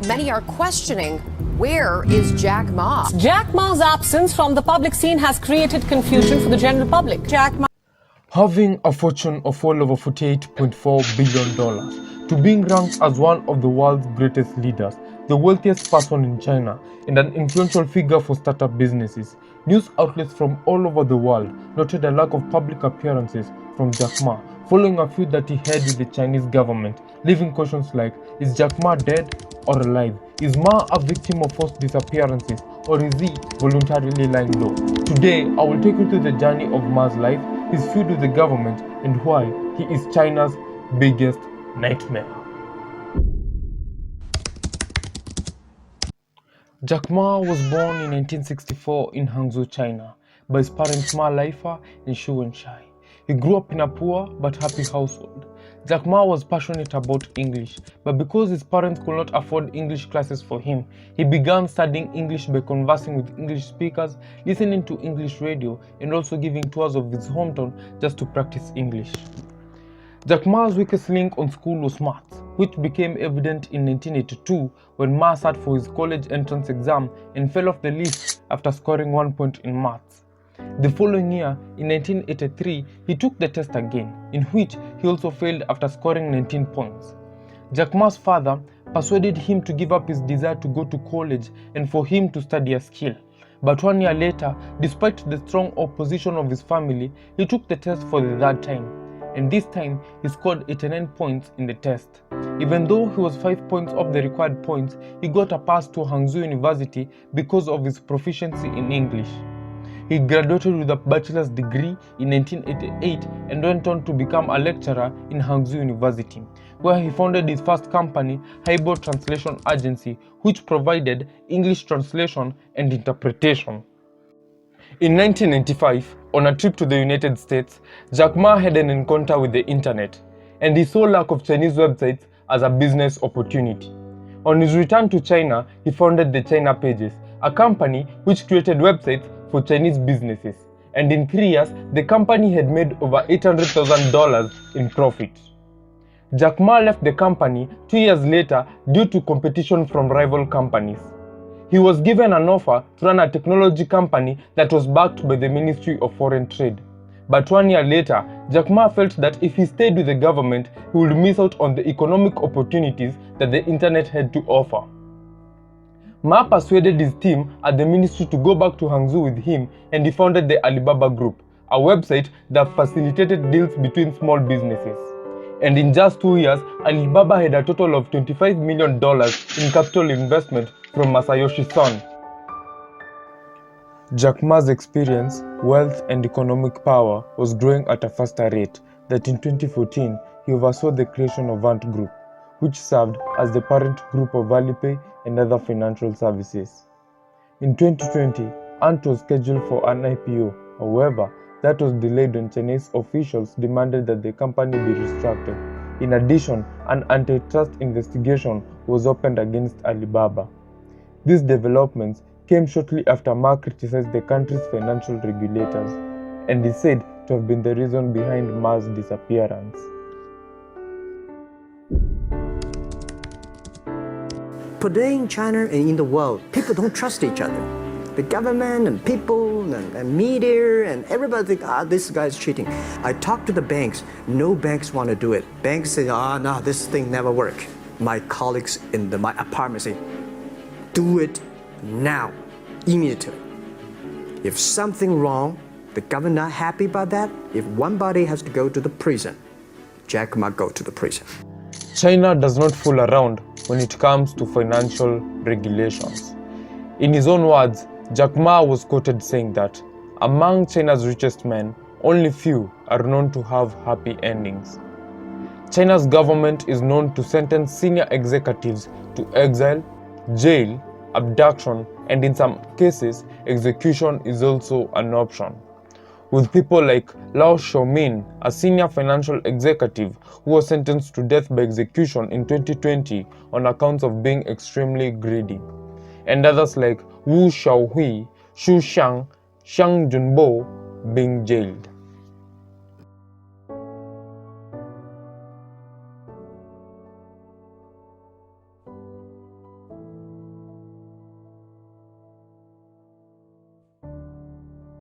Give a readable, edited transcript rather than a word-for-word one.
many are questioning, where is Jack Ma? Jack Ma's absence from the public scene has created confusion for the general public. Jack Ma, having a fortune of well over $48.4 billion, to being ranked as one of the world's greatest leaders, the wealthiest person in China, and an influential figure for startup businesses, news outlets from all over the world noted a lack of public appearances from Jack Ma, following a feud that he had with the Chinese government, leaving questions like, is Jack Ma dead or alive? Is Ma a victim of forced disappearances, or is he voluntarily lying low? Today, I will take you through the journey of Ma's life, his feud with the government, and why he is China's biggest nightmare. Jack Ma was born in 1964 in Hangzhou, China, by his parents Ma Laifa and Xu Wenshai. He grew up in a poor but happy household. Jack Ma was passionate about English, but because his parents could not afford English classes for him, he began studying English by conversing with English speakers, listening to English radio, and also giving tours of his hometown just to practice English. Jack Ma's weakest link on school was maths, which became evident in 1982 when Ma sat for his college entrance exam and fell off the list after scoring 1 point in maths. The following year, in 1983, he took the test again, in which he also failed after scoring 19 points. Jack Ma's father persuaded him to give up his desire to go to college and for him to study a skill. But 1 year later, despite the strong opposition of his family, he took the test for the third time. And this time, he scored 89 points in the test. Even though he was 5 points off the required points, he got a pass to Hangzhou University because of his proficiency in English. He graduated with a bachelor's degree in 1988 and went on to become a lecturer in Hangzhou University, where he founded his first company, Haibo Translation Agency, which provided English translation and interpretation. In 1995, on a trip to the United States, Jack Ma had an encounter with the internet, and he saw lack of Chinese websites as a business opportunity. On his return to China, he founded the China Pages, a company which created websites for Chinese businesses, and in 3 years, the company had made over $800,000 in profit. Jack Ma left the company 2 years later due to competition from rival companies. He was given an offer to run a technology company that was backed by the Ministry of Foreign Trade. But 1 year later, Jack Ma felt that if he stayed with the government, he would miss out on the economic opportunities that the internet had to offer. Ma persuaded his team at the ministry to go back to Hangzhou with him, and he founded the Alibaba Group, a website that facilitated deals between small businesses. And in just 2 years, Alibaba had a total of $25 million in capital investment from Masayoshi Son. Jack Ma's experience, wealth, and economic power was growing at a faster rate that in 2014 he oversaw the creation of Ant Group, which served as the parent group of Alipay and other financial services. In 2020, Ant was scheduled for an IPO. However, that was delayed when Chinese officials demanded that the company be restructured. In addition, an antitrust investigation was opened against Alibaba. These developments came shortly after Ma criticized the country's financial regulators, and is said to have been the reason behind Ma's disappearance. Today in China and in the world, people don't trust each other. The government and people and media and everybody think, this guy's cheating. I talk to the banks. No banks want to do it. Banks say, no, this thing never work. My colleagues in my apartment say, do it now, immediately. If something wrong, the government not happy about that. If one body has to go to the prison, Jack Ma go to the prison. China does not fool around when it comes to financial regulations. In his own words, Jack Ma was quoted saying that, among China's richest men, only few are known to have happy endings. China's government is known to sentence senior executives to exile, jail, abduction, and in some cases, execution is also an option. With people like Lao Xiaomin, a senior financial executive who was sentenced to death by execution in 2020 on accounts of being extremely greedy, and others like Wu Xiaohui, Xu Xiang, Xiang Junbo being jailed.